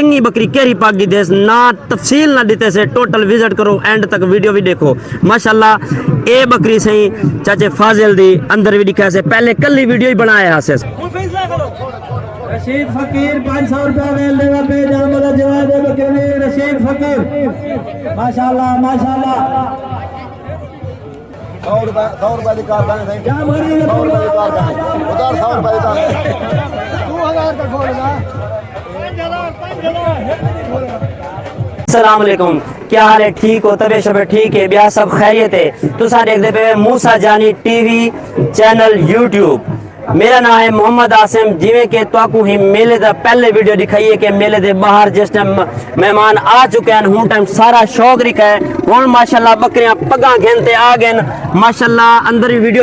चंगी बकरी केरी पागी देस ना तफसील ना देते से टोटल विजिट करो एंड तक वीडियो भी देखो माशाल्लाह। ए बकरी सही चाचे फाजिल दी अंदर भी दिखा से पहले कल ही वीडियो ही बनाया से रशीद फकीर 500 रुपया मेल देगा पे जामला जवाब दे बकरी रशीद फकीर माशाल्लाह माशाल्लाह 100 रुपए की कार दाने क्या मरी 100 रुपए की कार दाने उधर 100 रुपए का 2000 का खोलना अस्सलाम वालेकुम, क्या हाल है? ठीक हो? तबीयत शबीयत ठीक है? ब्याह सब खैरियत है? तुसा देखते पे मूसा जानी टीवी चैनल यूट्यूब। मेरा नाम है मोहम्मद आसिम। जिमें के तो ही मेले का पहले वीडियो दिखाइए कि मेले के बाहर जिस टाइम मेहमान आ चुके हैं हूँ टाइम सारा शौक रिखा है हूँ माशाल्लाह बकरियां पगा घिनते आ गए माशाल्लाह। अंदर भी वीडियो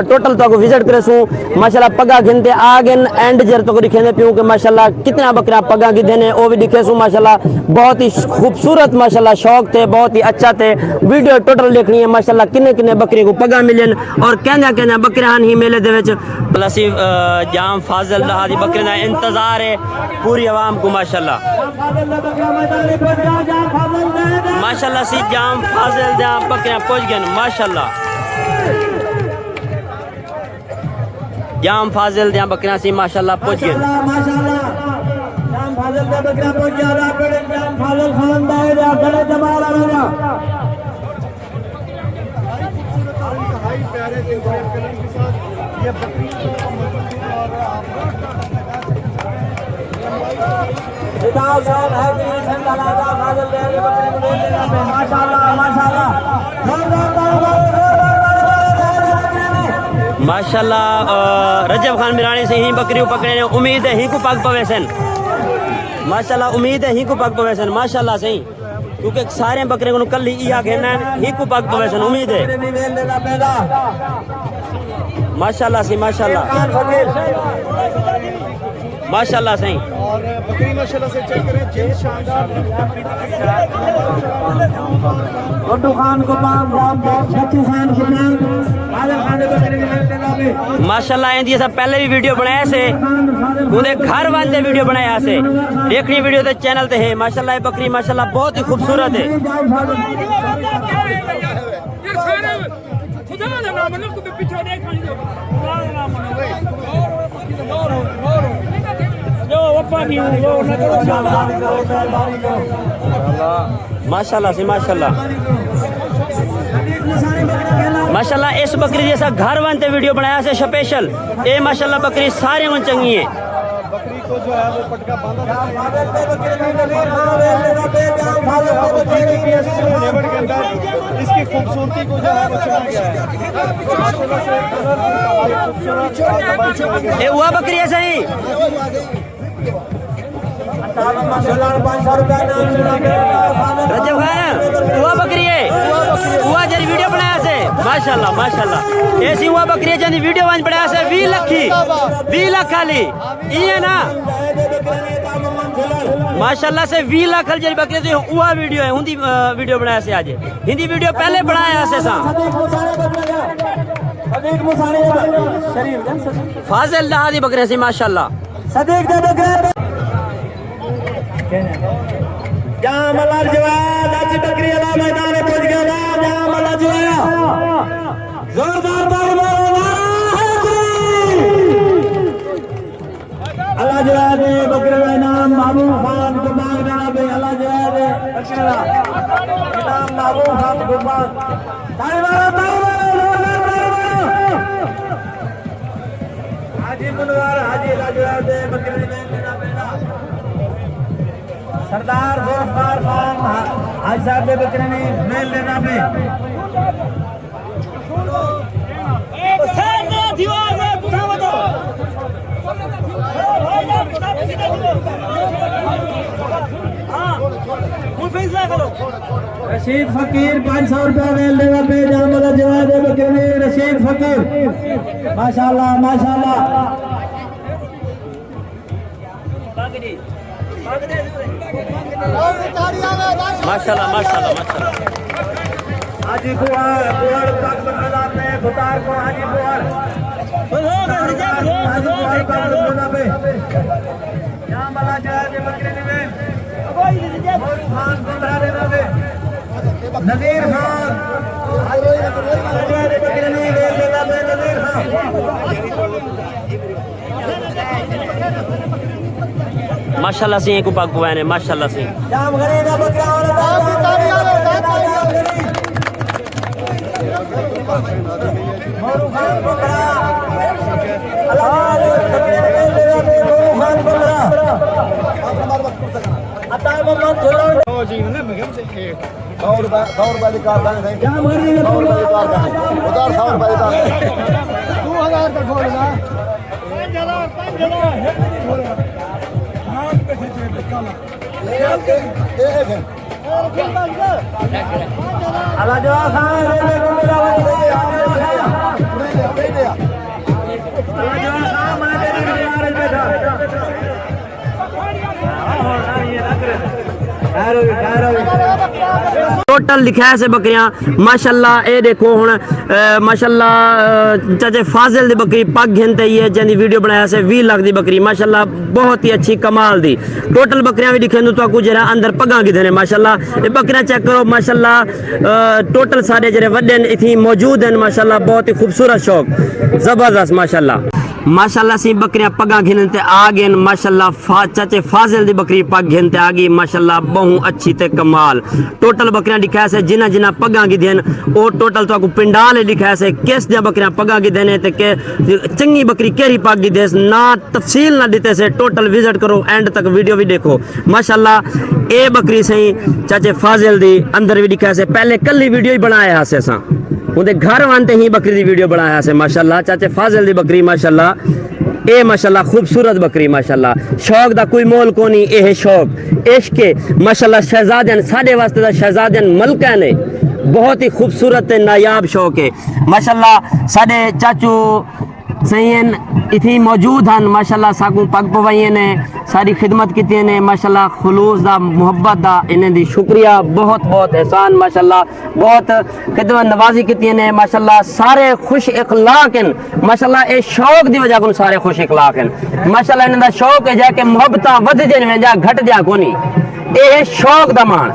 टोटल तो विजिट करे सूँ माशाल्लाह पगा घिनते आ गए एंड जर तो दिखेंदे पियूँ कि माशाल्लाह कितना बकरियां पगा गिधे ने वो भी दिखे सूँ माशाल्लाह। बहुत ही खूबसूरत माशाल्लाह शौक थे, बहुत ही अच्छा थे। वीडियो टोटल देखनी है माशाल्लाह किन्ने किन्ने बकरी को पगा मिलन और कहना बकरियां ही मेले दे विच जाम फाजिल दी बकरी का इंतजार है पूरी आवाम को माशाल्लाह। माशाल्लाह सी जाम फाजिल जाम बकरियां पहुंच गए माशाल्लाह। जाम फाजिल जाम बकरियां सी माशाल्लाह पहुंच गए जाम फाजिल दे बकरियां पहुंच गया बड़े जाम फाजिल खान दाए जा गले जमाल आ जा हाई प्यारे के कलर के साथ ये बकरी बिताओ साहब है कि संगलादा फाजिल दे बकरी को ले लेना पे माशाल्लाह माशाल्लाह माशाल्लाह। रजब खान मिरानी से ही बकरी पकड़े ने उम्मीद है ही को पग पवेसन माशाल्लाह। उम्मीद है ही को पग पवेसन माशाल्लाह सही क्योंकि सारे बकरे को कल ही कहना ही को पग पवेसन उम्मीद है माशाल्लाह से माशाल्लाह माशाल्लाह सही। और बकरी माशाल्लाह से चेक करें जेल शानदार गुड्डू खान को पाम छत्ती खान को पाम आजम खान को बकरी के माशाल्लाह। इंदी सब पहले भी वीडियो बनाया से उन्हें घर वाले वीडियो बनाया से देखनी वीडियो तो चैनल ते है माशाल्लाह। ये बकरी माशाल्लाह बहुत ही खूबसूरत है माशाल्लाह से माशाल्लाह माशाल्लाह। इस बकरी जैसा घर बनते वीडियो बनाया से स्पेशल ये माशाल्लाह बकरी सारे में चंगी है। बकरी को जो है वो पटका बांधा इसकी खूबसूरती को जो है वो चला गया है। ये हुआ बकरी है सही रजब खान हुआ बकरी है हुआ जरी वीडियो बनाया से माशाल्लाह माशाल्लाह। ऐसी हुआ बकरी है जनी वीडियो बन बनाया से 20 लाख खाली ये ना माशाल्लाह से 20 लाख जरी बकरी से हुआ वीडियो है हिंदी वीडियो बनाया से आज हिंदी वीडियो पहले बनाया से सा फाजिल दी बकरी से माशाल्लाह। जाम अल्लाह जवाद आज बकरी अल्लाह मैदान में पहुंच गया जाम अल्लाह जवाद जोरदार तालियां अल्लाह जवाद बकरे का नाम महबूब खान को मांग देना पे अल्लाह जवाद बकरे का नाम महबूब खान को मांग हाजी मुनवर हाजी अल्लाह जवाद बकरे का नाम देना सरदार जोरदार खान आज साहब बकरे ने मेल लेना पे रशीद फकीर 500 रुपया मेल लेना पे जामला जवाब बकरे ने रशीद फकीर माशाल्लाह माशाल्लाह माशाल्लाह माशाल्लाह माशाल्लाह। हाजी बुआर बुआर पाक बंगला पे खुदार को हाजी बुआर हाजी बुआर पाक बंगला पे जामला जवाब बकरे ने नजीर खान बकरे नहीं ले लेगा मैं नजीर खान माशाल्लाह से को पाक पवाने माशाल्लाह से जाम करेगा बकरा और मोरू खान बकरा अल्लाह बकरे ले लेगा मोरू खान बकरा अता मोहम्मद झोला 100 रुपए की कार दाने सही जाम करेगा 100 रुपए की कार दाने उधर 100 रुपए की कार 2000 तक खोलना अल्लाह जो खान ले लेगा मेरा भाई टोटल लिखा है बकरियां माशाल्लाह ये देखो हुन माशाल्लाह चाचे फाजिल दी बकरी पग घिनते ही है जंदी वीडियो बनाया से 20 लाख दी बकरी माशाल्लाह बहुत ही अच्छी कमाल दी टोटल बकरियां भी दिखे तो आपको जरा अंदर पगा किधर है माशाल्लाह ये बकरियां चेक करो माशाल्लाह टोटल सारे जरे वड्डे इथी मौजूद हैं माशाल्लाह बहुत ही खूबसूरत शौक जबरदस्त माशाल्लाह माशाल्लाह सी बकरियां पगा घिनते आ गए माशाल्लाह चाचे फाजिल दी बकरी पग घिनते आ गई माशाल्लाह बहु अच्छी ते कमाल टोटल बकरियां दिखाया से जिना जिना पगा की देन ओ टोटल तो आपको पिंडाल दिखाया से किस दिया बकरियां पगा की देने ते के चंगी बकरी केरी पग की देस ना तफसील ना देते से टोटल विजिट करो एंड तक वीडियो भी देखो माशाल्लाह ए बकरी सही चाचे फाजिल दी अंदर भी दिखाया से पहले कल वीडियो ही बनाया से असा उनके घर आते ही बकरी की वीडियो बनाया से माशाल्लाह चाचे फाजिल दी बकरी माशाल्लाह ए माशाल्लाह खूबसूरत बकरी माशाल्लाह शौक दा कोई मोल को नहीं ए शौक इश्क माशाल्लाह शहजादन साढ़े वास्ते दा शहजादन मलका ने बहुत ही खूबसूरत नायाब शौक है माशाल्लाह साढ़े चाचू सही इथी मौजूद हैं माशाल्लाह साकू पग पवाइए ने सारी खिदमत की ने माशाल्लाह खुलूस दा मुहब्बत दा इन्हें दी शुक्रिया बहुत बहुत एहसान माशाल्लाह बहुत खिदमत नवाजी की ने माशाल्लाह सारे खुश इखलाक हैं माशाल्लाह ए शौक दी वजह को सारे खुश इखलाक हैं माशाल्लाह इन्हें दा शौक है जाके मुहब्बत वध जन जा घट जा कोनी ए शौक दा मान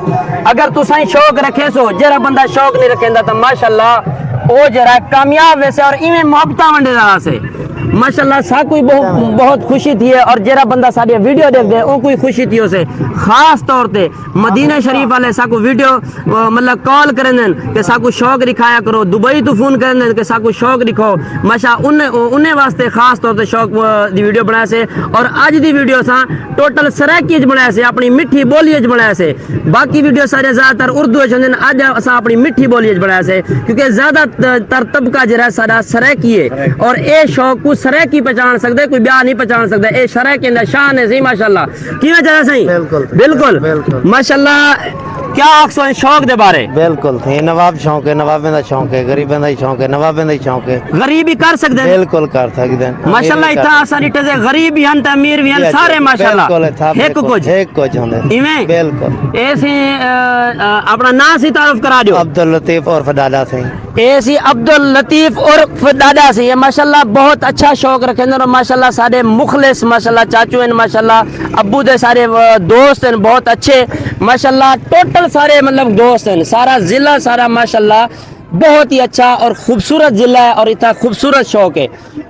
अगर तुसाई शौक रखे सो जरा बंदा शौक नहीं रखेंदा तो माशाल्लाह ओ जरा कामयाब वैसे और इवें मोहब्बत वंडे से माशाल्लाह सा कोई बहुत खुशी थी है और जरा बंदा सारी वीडियो देख दे ओ कोई खुशी थी उसे खास तौर पे मदीना शरीफ वाले साकू वीडियो मतलब कॉल करें कि साकू शौक दिखाया करो दुबई तो फोन करें कि साकू शौक दिखो माशा उन्हें वास्ते खास तौर पे शौक दी वीडियो बनाया से और आज दी वीडियो सा टोटल सराकी बनाया से अपनी मिठी बोली बनाया से बाकी वीडियो सारे ज्यादातर उर्दू आज असा अपनी मिठी बोली बनाया से क्योंकि ज्यादातर तबका जरा सारा सराकी है और ए शौक सरे की पहचान सकते कोई ब्याह नहीं पहचान सकता ए शरे के अंदर शान है सही माशाल्लाह की वजह सही बिल्कुल माशाल्लाह क्या आखो शौक दे बारे बिल्कुल थे नवाब शौक है नवाबे दा शौक है गरीबें दा शौक है नवाबे दा शौक है गरीब भी कर सकते बिल्कुल कर सकते हैं माशाल्लाह इतना सारी टजे गरीब भी हन ते अमीर भी हन सारे माशाल्लाह एक कुछ होंदे इवें बिल्कुल ऐसे अपना नाम से तारुफ करा दो अब्दुल लतीफ और दादा से ऐसी अब्दुल लतीफ और दादा से ये माशाल्लाह बहुत अच्छा शौक रखे और माशाल्लाह सारे मुखलिस माशाल्लाह चाचू हैं माशाल्लाह अब्बू दे सारे दोस्त हैं बहुत अच्छे माशाल्लाह टोटल सारे मतलब दोस्त हैं सारा जिला सारा माशाल्लाह बहुत ही अच्छा और खूबसूरत जिला है और इतना खूबसूरत शौक है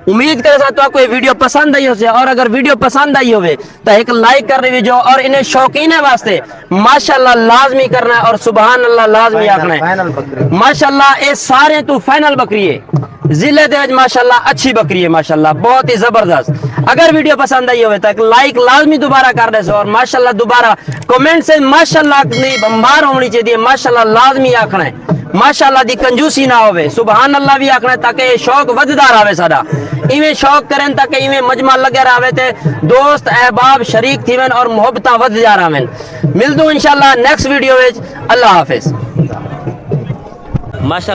उम्मीद करे साथ आपको ये वीडियो पसंद आई हो से और अगर वीडियो पसंद आई होवे तो एक लाइक कर रही जो और इन्हें शौकीन वास्ते माशाल्लाह लाजमी करना है और सुबहान अल्लाह लाजमी आखना है माशाल्लाह ये सारे तो फाइनल बकरी है जिले दे माशाल्लाह अच्छी बकरी है माशाल्लाह बहुत ही जबरदस्त अगर वीडियो पसंद आई होवे तो एक लाइक लाजमी दोबारा कर दे और माशाल्लाह दोबारा कमेंट से माशाल्लाह नहीं बम्बार होनी चाहिए माशाल्लाह लाजमी आखना है माशाल्लाह दी कंजूसी ना होवे सुबहान अल्लाह भी आखना ताकि शौक वधदार आवे साडा इवें शौक करें ताकि इवें मजमा लगे रहे ते दोस्त अहबाब शरीक थीवन और मोहब्बत वध जा रहा मिल दो इंशाल्लाह नेक्स्ट वीडियो विच अल्लाह हाफिज माशा